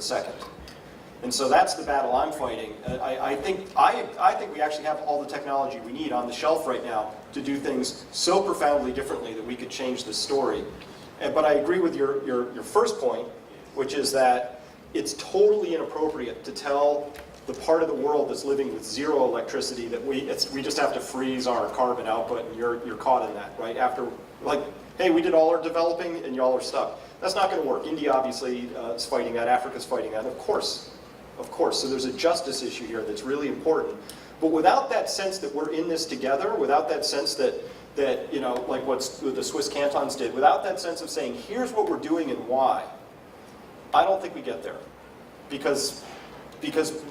second. And so that's the battle I'm fighting. I think we actually have all the technology we need on the shelf right now to do things so profoundly differently that we could change this story. But I agree with your first point, which is that it's totally inappropriate to tell the part of the world that's living with zero electricity that we just have to freeze our carbon output, and you're caught in that, right? After, like, hey, we did all our developing and y'all are stuck. That's not going to work. India obviously is fighting that. Africa's fighting that. Of course. So there's a justice issue here that's really important. But without that sense that we're in this together, without that sense that you know, like what the Swiss cantons did, without that sense of saying, here's what we're doing and why, I don't think we get there. Because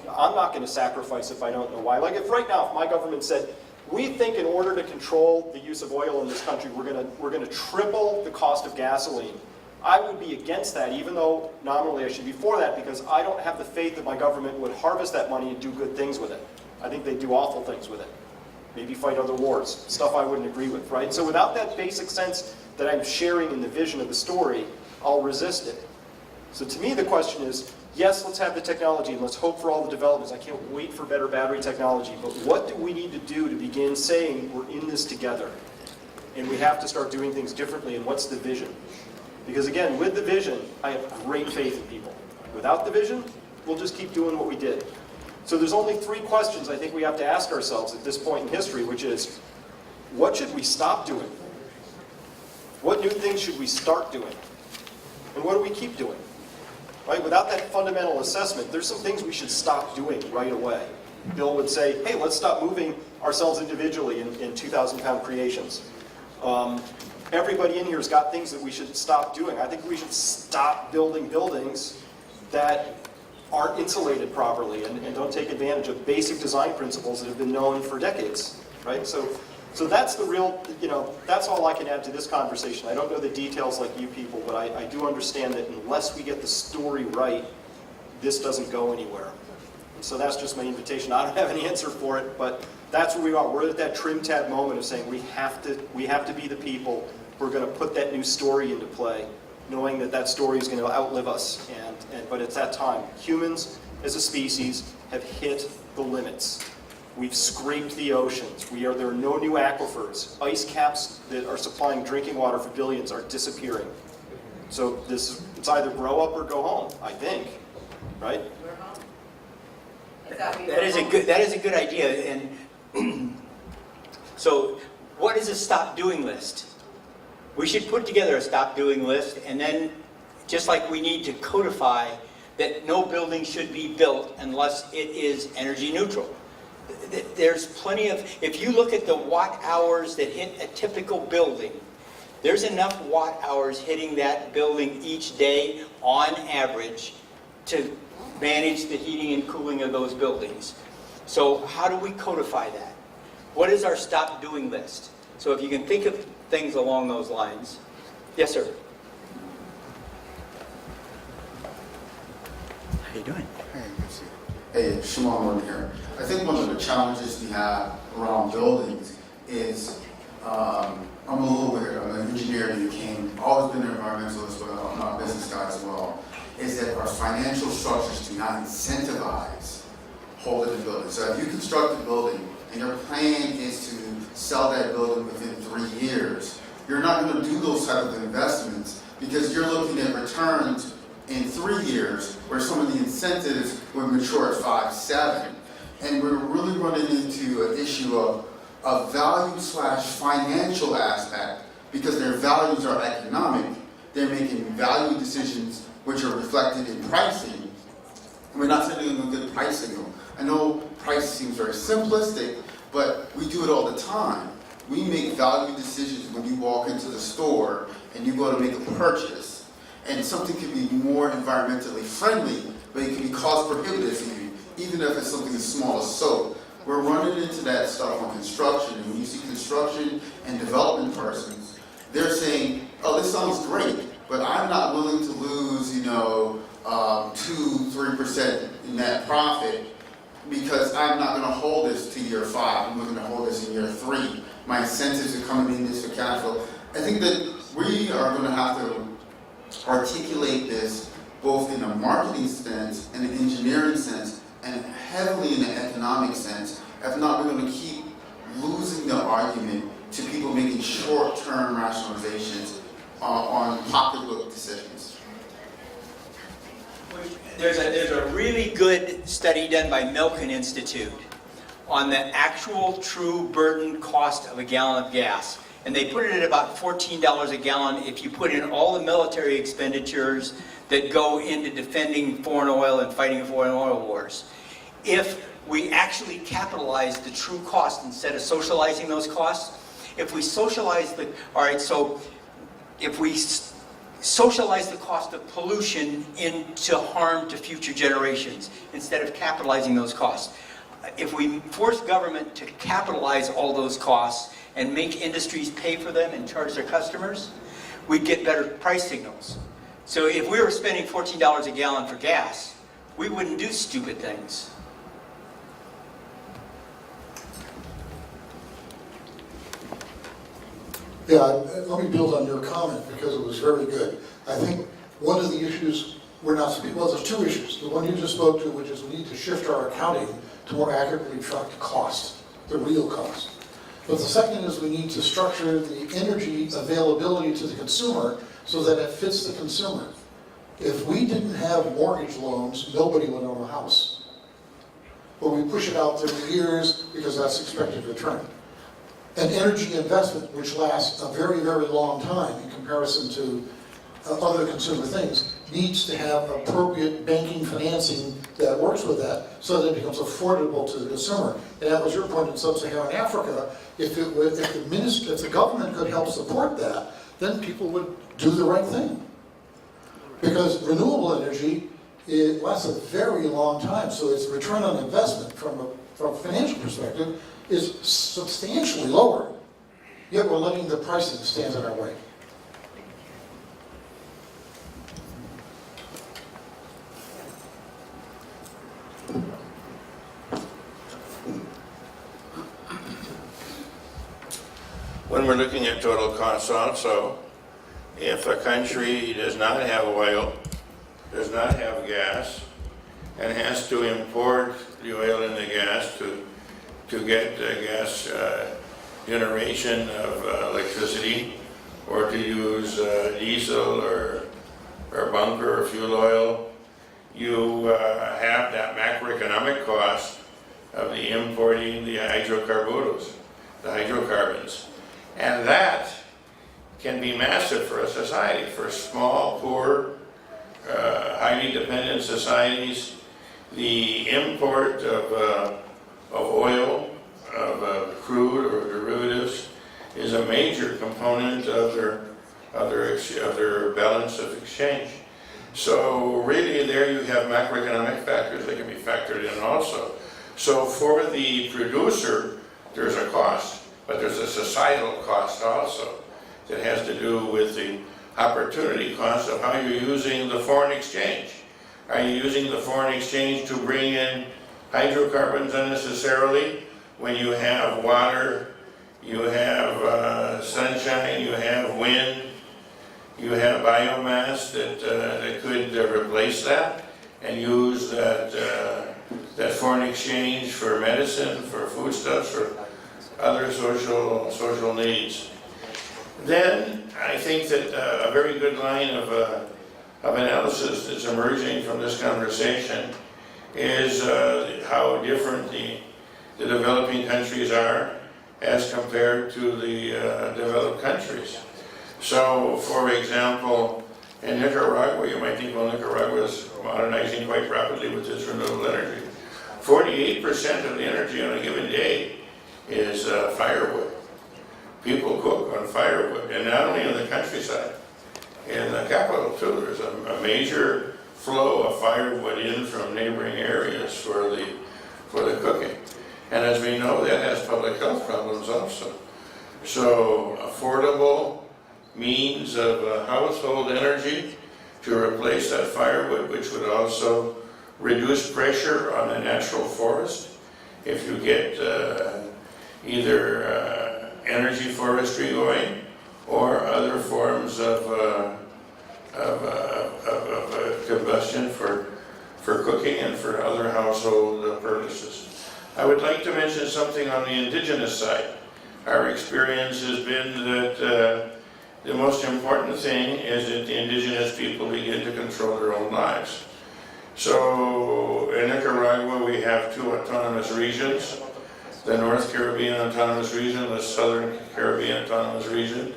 I'm not going to sacrifice if I don't know why. Like if right now, if my government said, we think in order to control the use of oil in this country, we're going to triple the cost of gasoline, I would be against that, even though nominally I should be for that, because I don't have the faith that my government would harvest that money and do good things with it. I think they do awful things with it. Maybe fight other wars, stuff I wouldn't agree with, right? So without that basic sense that I'm sharing in the vision of the story, I'll resist it. So to me the question is, yes, let's have the technology and let's hope for all the developments. I can't wait for better battery technology, but what do we need to do to begin saying we're in this together? And we have to start doing things differently, and what's the vision? Because again, with the vision, I have great faith in people. Without the vision, we'll just keep doing what we did. So there's only 3 questions I think we have to ask ourselves at this point in history, which is, what should we stop doing? What new things should we start doing? And what do we keep doing? Right? Without that fundamental assessment, there's some things we should stop doing right away. Bill would say, hey, let's stop moving ourselves individually in 2,000-pound creations. Everybody in here has got things that we should stop doing. I think we should stop building buildings that aren't insulated properly and don't take advantage of basic design principles that have been known for decades, right? So that's the real, you know, that's all I can add to this conversation. I don't know the details like you people, but I do understand that unless we get the story right, this doesn't go anywhere. And so that's just my invitation. I don't have any answer for it, but that's where we are. We're at that trim tab moment of saying we have to be the people who are going to put that new story into play, knowing that that story is going to outlive us. But it's that time. Humans, as a species, have hit the limits. We've scraped the oceans. There are no new aquifers. Ice caps that are supplying drinking water for billions are disappearing. So it's either grow up or go home, I think, right? That is a good idea. And so, what is a stop doing list? We should put together a stop doing list, and then, just like we need to codify that no building should be built unless it is energy neutral. There's plenty of, if you look at the watt hours that hit a typical building, there's enough watt hours hitting that building each day on average to manage the heating and cooling of those buildings. So how do we codify that? What is our stop doing list? So if you can think of things along those lines. Yes, sir. How you doing? Hey, good to see you. Hey, Shimon Morton here. I think one of the challenges we have around buildings is, I'm a little weird. I'm an engineer who always been an environmentalist, but I'm not a business guy as well, is that our financial structures do not incentivize holding the building. So if you construct a building and your plan is to sell that building within 3 years, you're not going to do those type of investments because you're looking at returns in 3 years where some of the incentives would mature at 5, 7. And we're really running into an issue of value/financial aspect because their values are economic. They're making value decisions which are reflected in pricing. And we're not sending them a good price signal. I know price seems very simplistic, but we do it all the time. We make value decisions when you walk into the store and you go to make a purchase. And something can be more environmentally friendly, but it can be cost prohibitive for you, even if it's something as small as soap. We're running into that stuff on construction, and when you see construction and development persons, they're saying, oh, this sounds great, but I'm not willing to lose, 2-3% net profit because I'm not going to hold this to year 5. I'm going to hold this in year 3. My incentives are coming in this for cash flow. I think that we are going to have to articulate this both in a marketing sense, and an engineering sense, and heavily in an economic sense, if not, we're going to keep losing the argument to people making short-term rationalizations on pocketbook decisions. There's a really good study done by Milken Institute on the actual true burden cost of a gallon of gas. And they put it at about $14 a gallon if you put in all the military expenditures that go into defending foreign oil and fighting foreign oil wars. If we actually capitalize the true cost instead of socializing those costs, if we socialize the, all right, so if we socialize the cost of pollution into harm to future generations instead of capitalizing those costs, if we force government to capitalize all those costs and make industries pay for them and charge their customers, we'd get better price signals. So if we were spending $14 a gallon for gas, we wouldn't do stupid things. Yeah, let me build on your comment because it was very good. I think one of the issues we're not, well, there's two issues. The one you just spoke to, which is we need to shift our accounting to more accurately track the cost, the real cost. But the second is we need to structure the energy availability to the consumer so that it fits the consumer. If we didn't have mortgage loans, nobody would own a house. But we push it out 30 years because that's expected return. An energy investment, which lasts a very, very long time in comparison to other consumer things, needs to have appropriate banking financing that works with that so that it becomes affordable to the consumer. And that was your point in sub-Saharan Africa. If the government could help support that, then people would do the right thing. Because renewable energy, it lasts a very long time, so its return on investment from a financial perspective is substantially lower, yet we're letting the pricing stand in our way. When we're looking at total costs also, if a country does not have oil, does not have gas, and has to import the oil and the gas to get gas generation of electricity, or to use diesel or bunker or fuel oil, you have that macroeconomic cost of the importing the hydrocarbons, the hydrocarbons. And that can be massive for a society, for small, poor, highly dependent societies. The import of oil, of crude or derivatives, is a major component of their balance of exchange. So really there you have macroeconomic factors that can be factored in also. So for the producer, there's a cost, but there's a societal cost also that has to do with the opportunity cost of how you're using the foreign exchange. Are you using the foreign exchange to bring in hydrocarbons unnecessarily when you have water, you have sunshine, you have wind, you have biomass that could replace that and use that foreign exchange for medicine, for foodstuffs, for other social needs? Then I think that a very good line of analysis that's emerging from this conversation is how different the developing countries are as compared to the developed countries. So, for example, in Nicaragua, you might think, well, Nicaragua is modernizing quite rapidly with its renewable energy. 48% of the energy on a given day is firewood. People cook on firewood, and not only in the countryside, in the capital too. There's a major flow of firewood in from neighboring areas for the cooking. And as we know, that has public health problems also. So affordable means of household energy to replace that firewood, which would also reduce pressure on the natural forest. If you get either energy forestry going or other forms of combustion for cooking and for other household purposes. I would like to mention something on the indigenous side. Our experience has been that the most important thing is that the indigenous people begin to control their own lives. So in Nicaragua, we have 2 autonomous regions, the North Caribbean Autonomous Region, the Southern Caribbean Autonomous Region,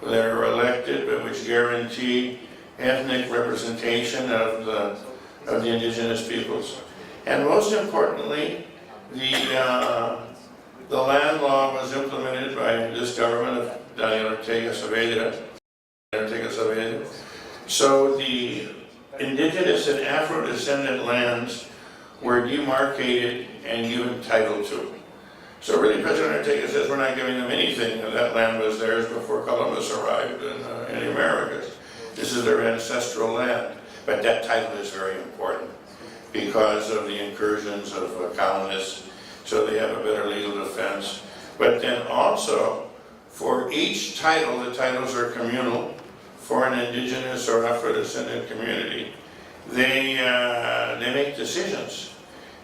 that are elected, but which guarantee ethnic representation of the indigenous peoples. And most importantly, the land law was implemented by this government of Daniel Ortega Saavedra. So the indigenous and Afro-descendant lands were demarcated and given title to. So really President Ortega says we're not giving them anything, and that land was theirs before Columbus arrived in the Americas. This is their ancestral land, but that title is very important because of the incursions of colonists, so they have a better legal defense. But then also, for each title, the titles are communal. For an indigenous or Afro-descendant community, they make decisions,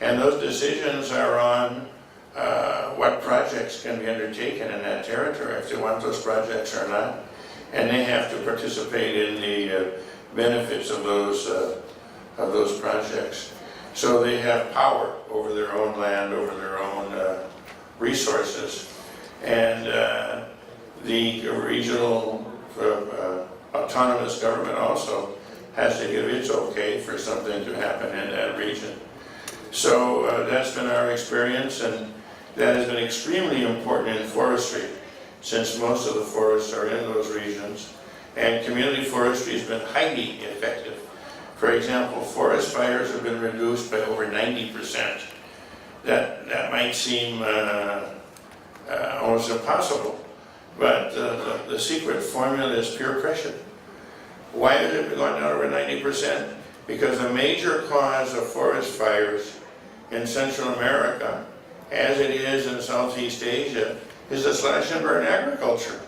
and those decisions are on what projects can be undertaken in that territory, if they want those projects or not, and they have to participate in the benefits of those projects. So they have power over their own land, over their own resources, and the regional autonomous government also has to give its okay for something to happen in that region. So that's been our experience, and that has been extremely important in forestry, since most of the forests are in those regions, and community forestry has been highly effective. For example, forest fires have been reduced by over 90%. That might seem almost impossible, but the secret formula is peer pressure. Why has it gone down over 90%? Because a major cause of forest fires in Central America, as it is in Southeast Asia, is the slash and burn agriculture.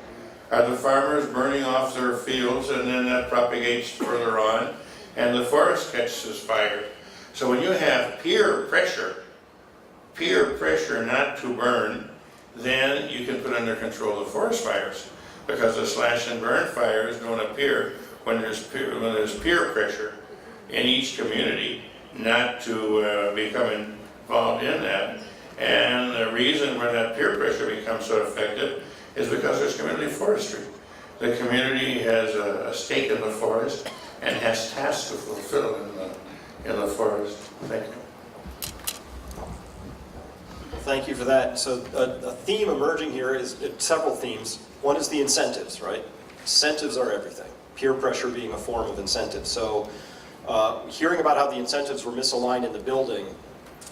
Are the farmers burning off their fields, and then that propagates further on, and the forest catches fire. So when you have peer pressure not to burn, then you can put under control the forest fires, because the slash and burn fires don't appear when there's peer pressure in each community not to become involved in that. And the reason why that peer pressure becomes so effective is because there's community forestry. The community has a stake in the forest and has tasks to fulfill in the forest. Thank you. Thank you for that. So a theme emerging here is several themes. One is the incentives, right? Incentives are everything. Peer pressure being a form of incentive. So hearing about how the incentives were misaligned in the building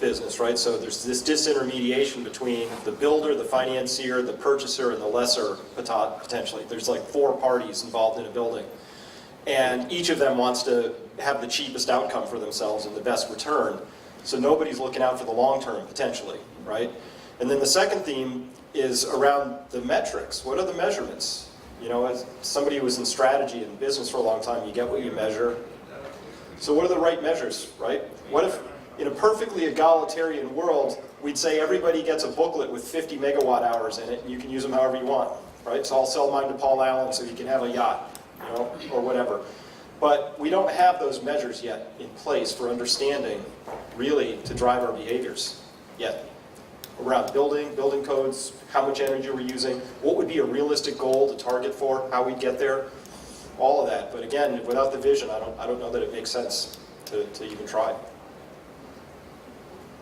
business, right? So there's this disintermediation between the builder, the financier, the purchaser, and the lessor potentially. There's like 4 parties involved in a building. And each of them wants to have the cheapest outcome for themselves and the best return. So nobody's looking out for the long term, potentially, right? And then the second theme is around the metrics. What are the measurements? You know, as somebody who was in strategy and business for a long time, you get what you measure. So what are the right measures, right? What if in a perfectly egalitarian world, we'd say everybody gets a booklet with 50 megawatt hours in it, and you can use them however you want, right? So I'll sell mine to Paul Allen so he can have a yacht, you know, or whatever. But we don't have those measures yet in place for understanding, really, to drive our behaviors yet. Around building codes, how much energy we're using, what would be a realistic goal to target for, how we'd get there, all of that. But again, without the vision, I don't know that it makes sense to even try.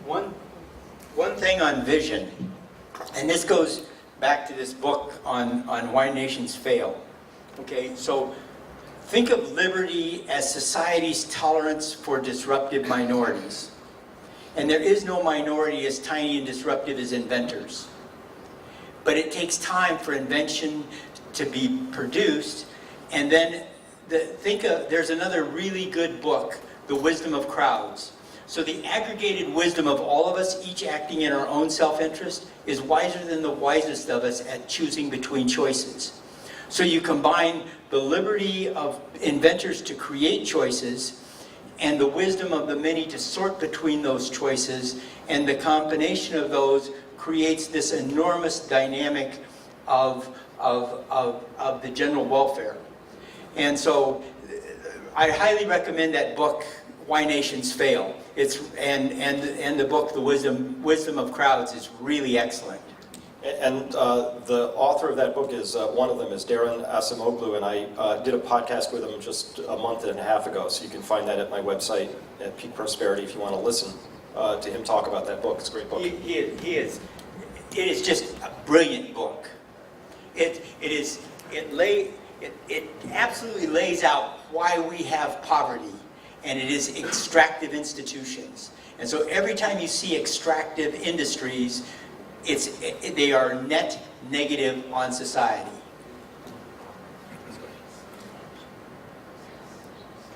One thing on vision, and this goes back to this book on why nations fail. Okay, so think of liberty as society's tolerance for disruptive minorities. And there is no minority as tiny and disruptive as inventors. But it takes time for invention to be produced. And then there's another really good book, The Wisdom of Crowds. So the aggregated wisdom of all of us, each acting in our own self-interest, is wiser than the wisest of us at choosing between choices. So you combine the liberty of inventors to create choices and the wisdom of the many to sort between those choices, and the combination of those creates this enormous dynamic of the general welfare. And so I highly recommend that book, Why Nations Fail. And the book, The Wisdom of Crowds, is really excellent. And the author of that book is, one of them is Darren Acemoglu, and I did a podcast with him just a month and a half ago, so you can find that at my website at Peak Prosperity if you want to listen to him talk about that book. It's a great book. It is just a brilliant book. It absolutely lays out why we have poverty, and it is extractive institutions. And so every time you see extractive industries, they are net negative on society.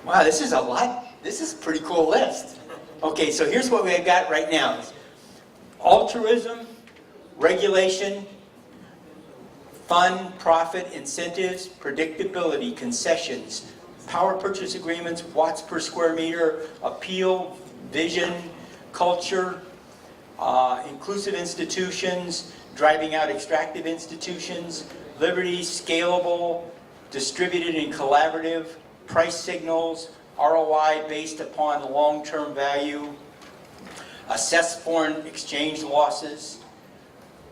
Wow, this is a lot. This is a pretty cool list. Okay, so here's what we've got right now. Altruism, regulation, fund, profit, incentives, predictability, concessions, power purchase agreements, watts per square meter, appeal, vision, culture, inclusive institutions, driving out extractive institutions, liberty, scalable, distributed and collaborative, price signals, ROI based upon long-term value, assess foreign exchange losses,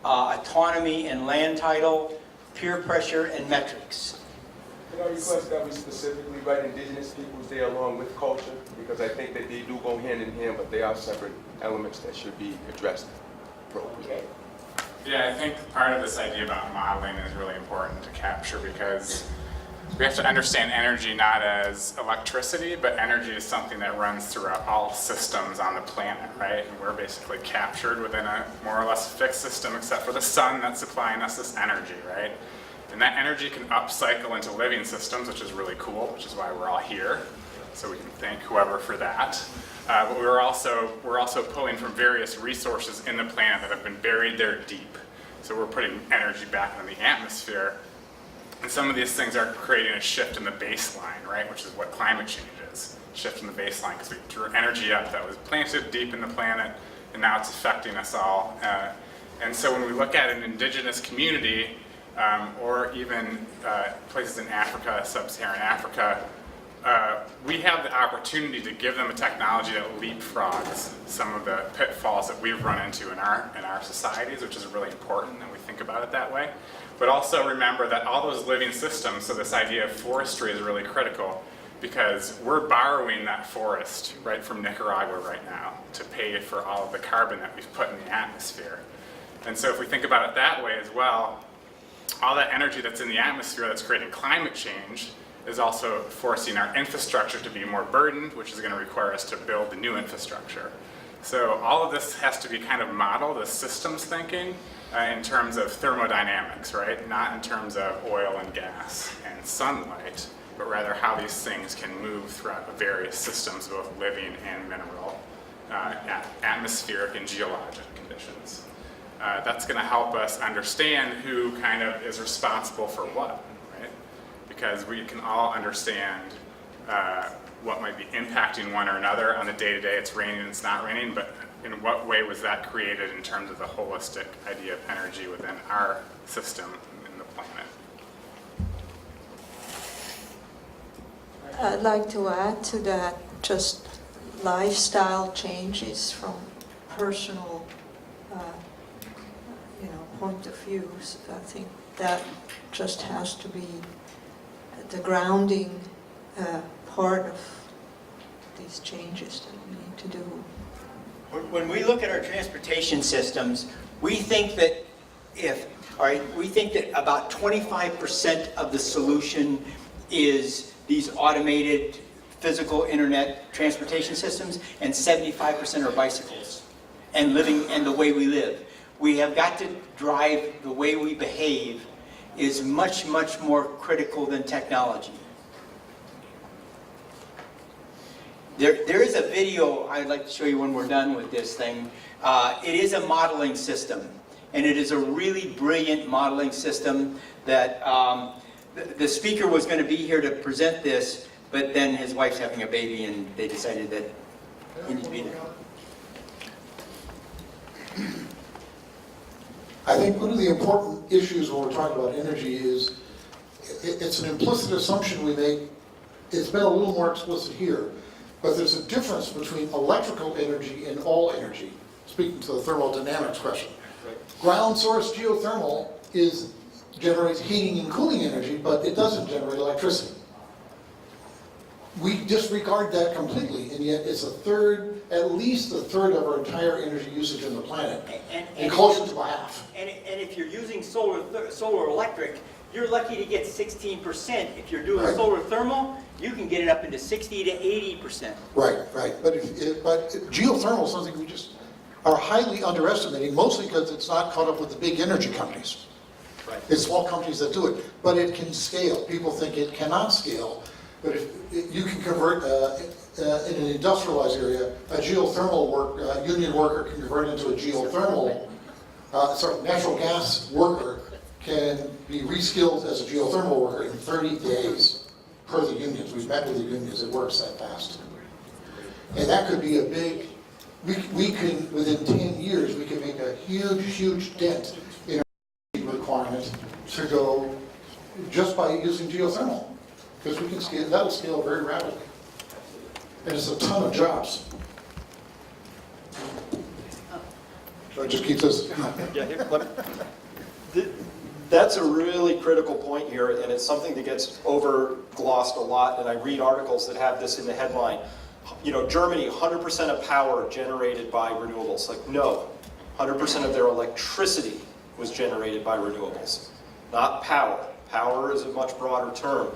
autonomy and land title, peer pressure, and metrics. Can I request that we specifically write indigenous peoples there along with culture? Because I think that they do go hand in hand, but they are separate elements that should be addressed appropriately. Okay. Yeah, I think part of this idea about modeling is really important to capture, because we have to understand energy not as electricity, but energy is something that runs throughout all systems on the planet, right? And we're basically captured within a more or less fixed system, except for the sun that's supplying us this energy, right? And that energy can upcycle into living systems, which is really cool, which is why we're all here. So we can thank whoever for that. But we're also pulling from various resources in the planet that have been buried there deep. So we're putting energy back into the atmosphere. And some of these things are creating a shift in the baseline, right? Which is what climate change is. Shift in the baseline, because we drew energy up that was planted deep in the planet, and now it's affecting us all. And so when we look at an indigenous community, or even places in Africa, sub-Saharan Africa, we have the opportunity to give them a technology that leapfrogs some of the pitfalls that we've run into in our societies, which is really important that we think about it that way. But also remember that all those living systems, so this idea of forestry is really critical, because we're borrowing that forest right from Nicaragua right now to pay for all of the carbon that we've put in the atmosphere. And so if we think about it that way as well, all that energy that's in the atmosphere that's creating climate change is also forcing our infrastructure to be more burdened, which is going to require us to build the new infrastructure. So all of this has to be kind of modeled as systems thinking in terms of thermodynamics, right? Not in terms of oil and gas and sunlight, but rather how these things can move throughout various systems, both living and mineral, atmospheric and geologic conditions. That's going to help us understand who kind of is responsible for what, right? Because we can all understand what might be impacting one or another on the day-to-day. It's raining, it's not raining, but in what way was that created in terms of the holistic idea of energy within our system in the planet? I'd like to add to that just lifestyle changes from personal point of view. I think that just has to be the grounding part of these changes that we need to do. When we look at our transportation systems, we think that about 25% of the solution is these automated physical internet transportation systems, and 75% are bicycles and the way we live. We have got to drive the way we behave is much, much more critical than technology. There is a video I'd like to show you when we're done with this thing. It is a modeling system, and it is a really brilliant modeling system that the speaker was going to be here to present this, but then his wife's having a baby and they decided that he needs to be there. I think one of the important issues when we're talking about energy is it's an implicit assumption we make. It's been a little more explicit here, but there's a difference between electrical energy and all energy, speaking to the thermodynamics question. Ground source geothermal generates heating and cooling energy, but it doesn't generate electricity. We disregard that completely, and yet it's at least a third of our entire energy usage on the planet, and closer to half. And if you're using solar electric, you're lucky to get 16%. If you're doing Right. solar thermal, you can get it up into 60 to 80%. Right. But geothermal is something we just are highly underestimating, mostly because it's not caught up with the big energy companies. Right. It's small companies that do it, but it can scale. People think it cannot scale, but if you can convert in an industrialized area, a geothermal union worker can convert into a geothermal. Natural gas worker can be reskilled as a geothermal worker in 30 days per the unions. We've met with the unions, it works that fast. And that could be a big, we can, within 10 years, we can make a huge dent in our requirement to go just by using geothermal. Because we can scale, that'll scale very rapidly. And it's a ton of jobs. So I just keep this. Yeah, here, that's a really critical point here, and it's something that gets over-glossed a lot, and I read articles that have this in the headline. You know, Germany, 100% of power generated by renewables. Like, no, 100% of their electricity was generated by renewables, not power. Power is a much broader term.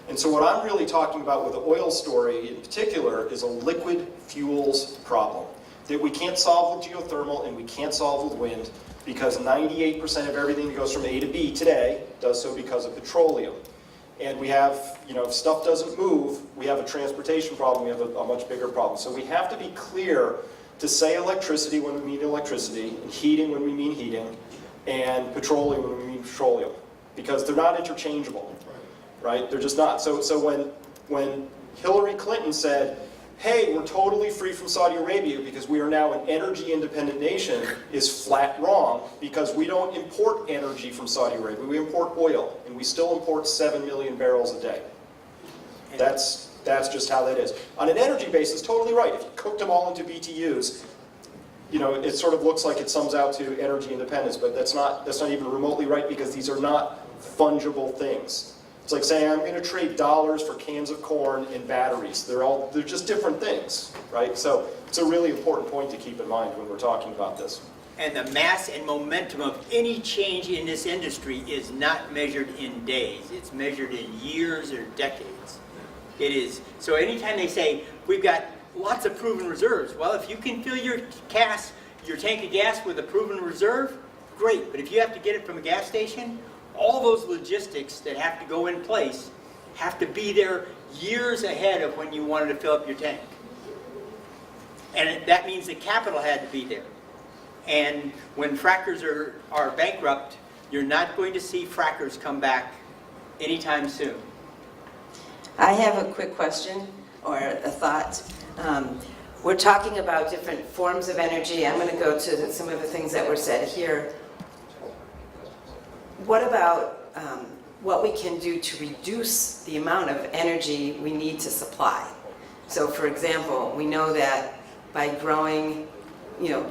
And so what I'm really talking about with the oil story in particular is a liquid fuels problem that we can't solve with geothermal and we can't solve with wind, because 98% of everything that goes from A to B today does so because of petroleum. And we have, you know, if stuff doesn't move, we have a transportation problem, we have a much bigger problem. So we have to be clear to say electricity when we mean electricity, and heating when we mean heating, and petroleum when we mean petroleum, because they're not interchangeable, right? They're just not. So when Hillary Clinton said, hey, we're totally free from Saudi Arabia because we are now an energy independent nation, is flat wrong, because we don't import energy from Saudi Arabia. We import oil, and we still import 7 million barrels a day. That's just how that is. On an energy basis, totally right. If you cooked them all into BTUs, you know, it sort of looks like it sums out to energy independence, but that's not even remotely right, because these are not fungible things. It's like saying I'm going to trade dollars for cans of corn and batteries. They're just different things, right? So it's a really important point to keep in mind when we're talking about this. And the mass and momentum of any change in this industry is not measured in days. It's measured in years or decades. It is. So anytime they say, we've got lots of proven reserves, well, if you can fill your tank of gas with a proven reserve, great. But if you have to get it from a gas station, all those logistics that have to go in place have to be there years ahead of when you wanted to fill up your tank. And that means the capital had to be there. And when frackers are bankrupt, you're not going to see frackers come back anytime soon. I have a quick question or a thought. We're talking about different forms of energy. I'm going to go to some of the things that were said here. What about what we can do to reduce the amount of energy we need to supply? So, for example, we know that by growing,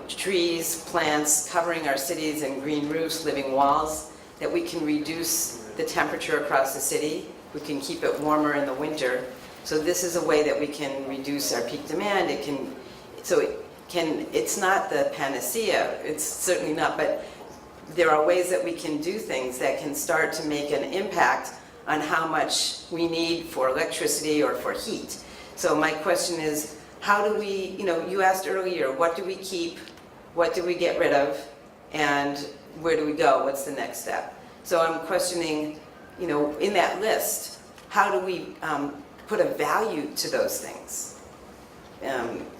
trees, plants, covering our cities in green roofs, living walls, that we can reduce the temperature across the city. We can keep it warmer in the winter. So this is a way that we can reduce our peak demand. It's not the panacea. It's certainly not, but there are ways that we can do things that can start to make an impact on how much we need for electricity or for heat. So my question is, how do we, you asked earlier, what do we keep, what do we get rid of, and where do we go? What's the next step? So I'm questioning, in that list, how do we put a value to those things?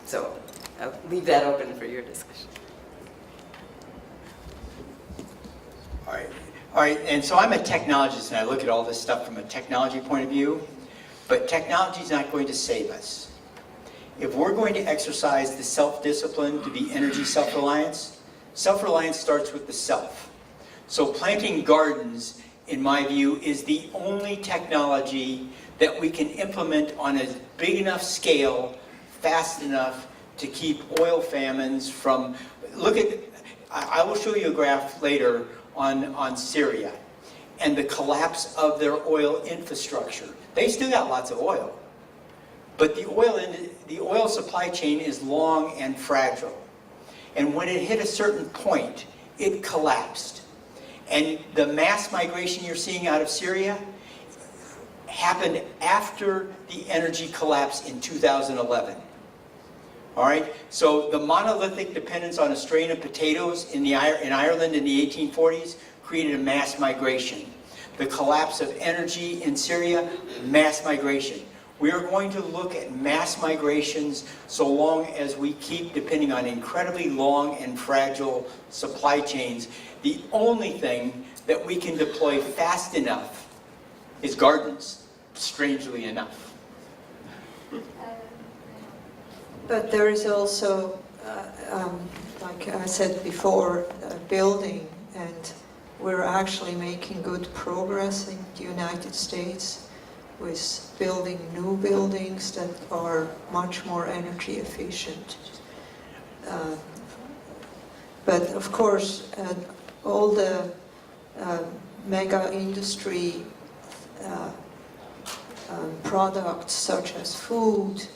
So I'll leave that open for your discussion. All right, and so I'm a technologist, and I look at all this stuff from a technology point of view. but technology is not going to save us. If we're going to exercise the self-discipline to be energy self-reliance, self-reliance starts with the self. So planting gardens, in my view, is the only technology that we can implement on a big enough scale, fast enough to keep oil famines from, I will show you a graph later on Syria and the collapse of their oil infrastructure. They still got lots of oil, but the oil supply chain is long and fragile. And when it hit a certain point, it collapsed. And the mass migration you're seeing out of Syria happened after the energy collapse in 2011. All right, so the monolithic dependence on a strain of potatoes in Ireland in the 1840s created a mass migration. The collapse of energy in Syria, mass migration. We are going to look at mass migrations so long as we keep depending on incredibly long and fragile supply chains. The only thing that we can deploy fast enough is gardens, strangely enough. But there is also, like I said before, building, and we're actually making good progress in the United States with building new buildings that are much more energy efficient. But of course, all the mega industry products such as food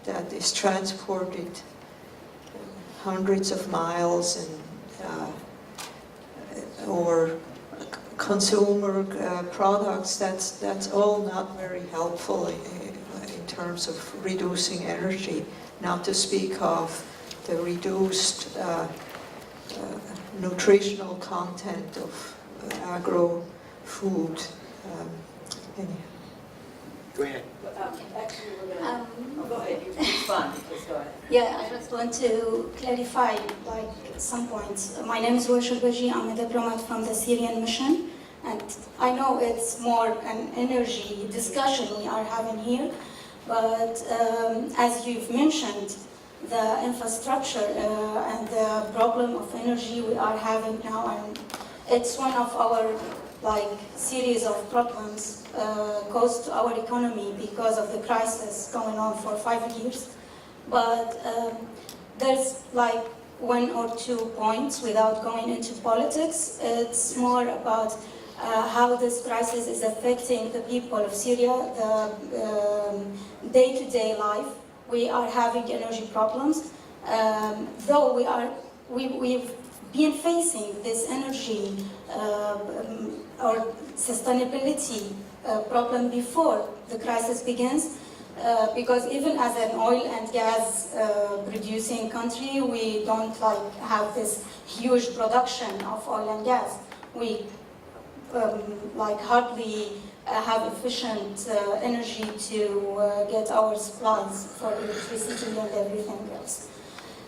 that is transported hundreds of miles and or consumer products, that's all not very helpful in terms of reducing energy, not to speak of the reduced nutritional content of agro-food. Anyhow. Go ahead. Actually, we're gonna. Go ahead, you respond, please go ahead. Yeah, I just want to clarify like some points. My name is Roshel Baji. I'm a diplomat from the Syrian mission, and I know it's more an energy discussion we are having here, but as you've mentioned, the infrastructure and the problem of energy we are having now, and it's one of our series of problems caused to our economy because of the crisis going on for 5 years. But there's one or 2 points without going into politics. It's more about how this crisis is affecting the people of Syria, the day-to-day life. We are having energy problems, though we've been facing this energy or sustainability problem before the crisis begins, because even as an oil and gas producing country, we don't have this huge production of oil and gas. We hardly have efficient energy to get our supplies for electricity and everything else.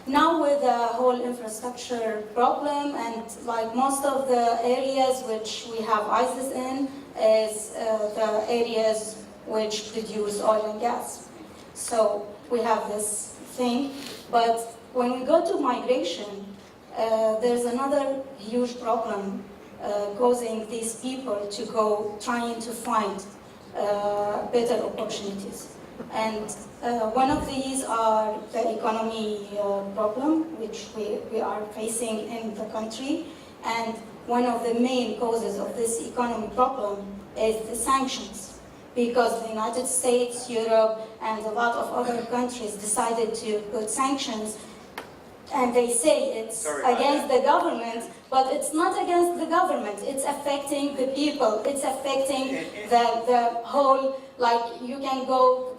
Now with the whole infrastructure problem, and most of the areas which we have ISIS in is the areas which produce oil and gas. So we have this thing, but when we go to migration, there's another huge problem causing these people to go trying to find better opportunities. And one of these are the economy problem, which we are facing in the country. And one of the main causes of this economy problem is the sanctions, because the United States, Europe, and a lot of other countries decided to put sanctions. And they say it's against the government, but it's not against the government. It's affecting the people. It's affecting the whole, you can go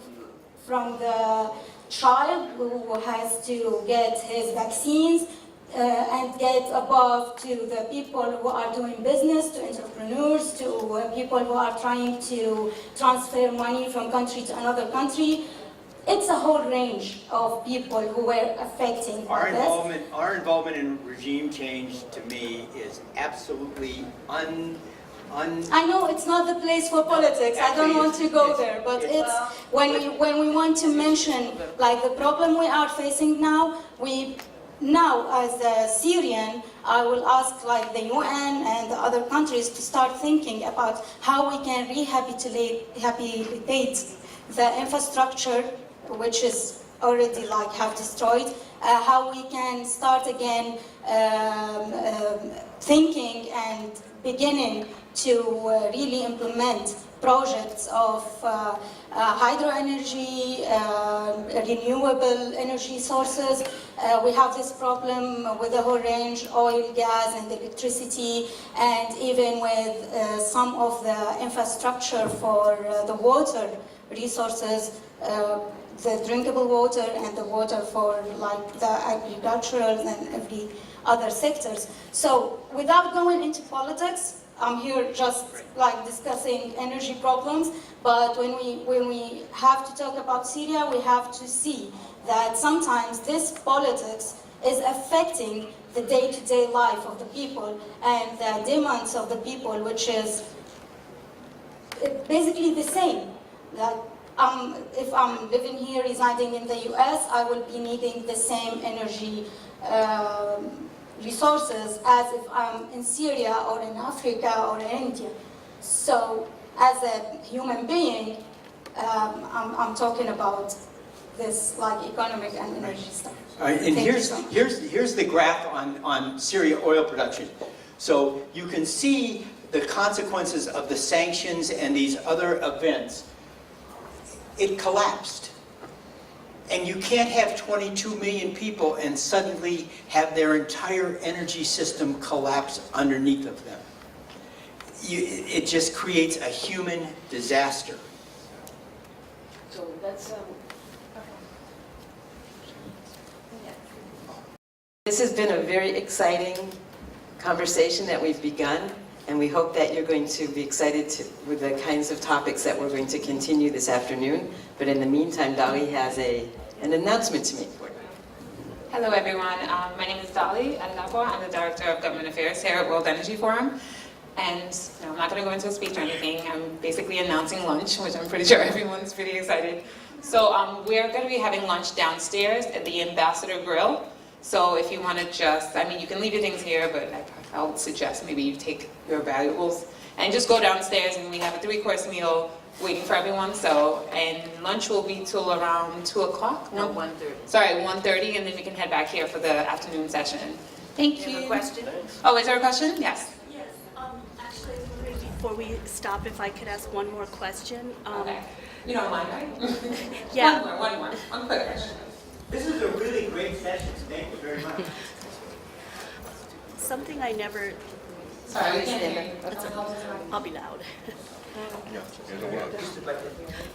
from the child who has to get his vaccines and get above to the people who are doing business, to entrepreneurs, to people who are trying to transfer money from country to another country. It's a whole range of people who were affecting Our this. involvement in regime change, to me, is absolutely I know it's not the place for politics. I don't want to go there, but it's when we want to mention like the problem we are facing now. Now, as a Syrian, I will ask like the UN and the other countries to start thinking about how we can rehabilitate the infrastructure, which is already like have destroyed. How we can start again thinking and beginning to really implement projects of hydro energy, renewable energy sources. We have this problem with the whole range, oil, gas, and electricity, and even with some of the infrastructure for the water resources, the drinkable water and the water for like the agricultural and every other sectors. So without going into politics, I'm here just like discussing energy problems, but when we have to talk about Syria, we have to see that sometimes this politics is affecting the day-to-day life of the people and the demands of the people, which is basically the same. That if I'm living here, residing in the US, I will be needing the same energy resources as if I'm in Syria or in Africa or in India. So as a human being, I'm talking about this like economic and energy stuff. All right, and Thank you so much. here's the graph on Syria oil production. So you can see the consequences of the sanctions and these other events. It collapsed. And you can't have 22 million people and suddenly have their entire energy system collapse underneath of them. It just creates a human disaster. So that's, This has been a very exciting conversation that we've begun, and we hope that you're going to be excited with the kinds of topics that we're going to continue this afternoon. But in the meantime, Dolly has an announcement to make for you. Hello everyone, my name is Dolly Alagua. I'm the Director of Government Affairs here at World Energy Forum. And I'm not going to go into a speech or anything. I'm basically announcing lunch, which I'm pretty sure everyone's pretty excited. So we're going to be having lunch downstairs at the Ambassador Grill. So if you want to just, I mean, you can leave your things here, but I'll suggest maybe you take your valuables and just go downstairs, and we have a 3-course meal waiting for everyone. So, and lunch will be till around 2 o'clock? No, 1:30. Sorry, 1:30, and then we can head back here for the afternoon session. Thank you. You have a question? Oh, is there a question? Yes. Yes, actually, I was wondering before we stop if I could ask one more question. Okay. You don't mind, right? Yeah. One more. One quick question. This is a really great session. Thank you very much. Something I never, Sorry, we can't hear you. I'll be loud.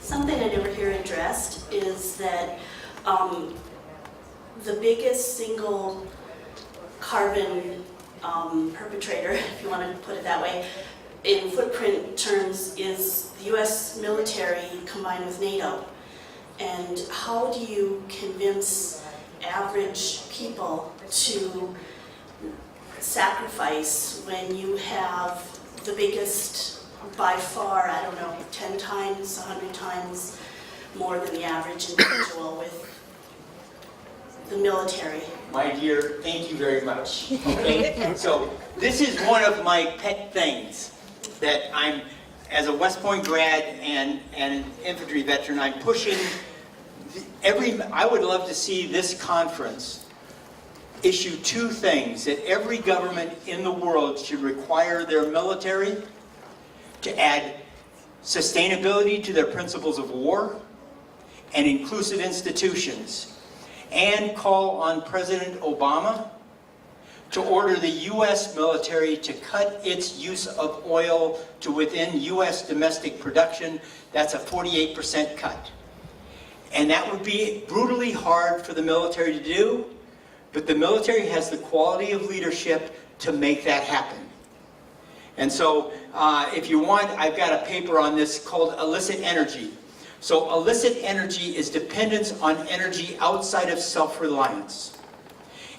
Something I never hear addressed is that the biggest single carbon perpetrator, if you want to put it that way, in footprint terms is the US military combined with NATO. And how do you convince average people to sacrifice when you have the biggest, by far, I don't know, 10 times, 100 times more than the average individual with the military? My dear, thank you very much. Okay? So this is one of my pet things that I'm, as a West Point grad and an infantry veteran, I'm pushing I would love to see this conference issue 2 things: that every government in the world should require their military to add sustainability to their principles of war and inclusive institutions, and call on President Obama to order the U.S. military to cut its use of oil to within U.S. domestic production. That's a 48% cut. And that would be brutally hard for the military to do, but the military has the quality of leadership to make that happen. And so, if you want, I've got a paper on this called Illicit Energy. So illicit energy is dependence on energy outside of self-reliance.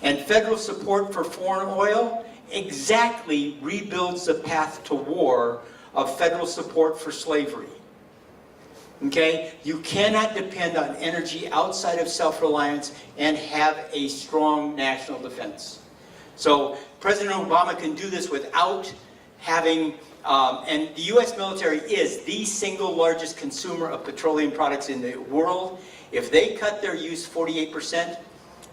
And federal support for foreign oil exactly rebuilds the path to war of federal support for slavery. Okay? You cannot depend on energy outside of self-reliance and have a strong national defense. So President Obama can do this without having, and the US military is the single largest consumer of petroleum products in the world. If they cut their use 48%,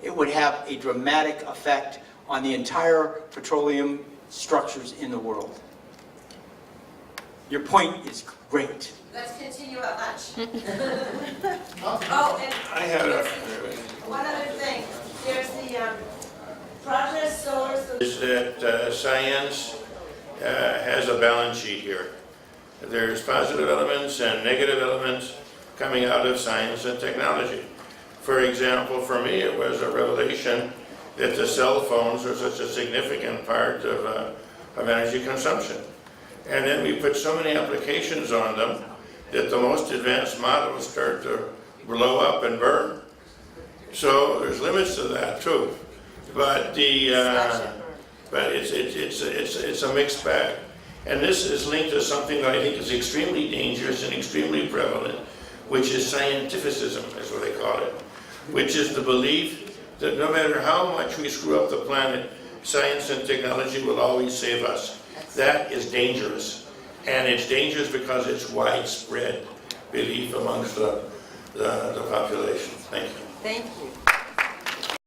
it would have a dramatic effect on the entire petroleum structures in the world. Your point is great. Let's continue at lunch. Oh, and I had a, one other thing, there's the Progress Solar is that science has a balance sheet here. There's positive elements and negative elements coming out of science and technology. For example, for me, it was a revelation that the cell phones are such a significant part of energy consumption. And then we put so many applications on them that the most advanced models start to blow up and burn. So there's limits to that too. But it's a mixed bag. And this is linked to something that I think is extremely dangerous and extremely prevalent, which is scientificism, is what they call it, which is the belief that no matter how much we screw up the planet, science and technology will always save us. That is dangerous. And it's dangerous because it's widespread belief amongst the population. Thank you. Thank you.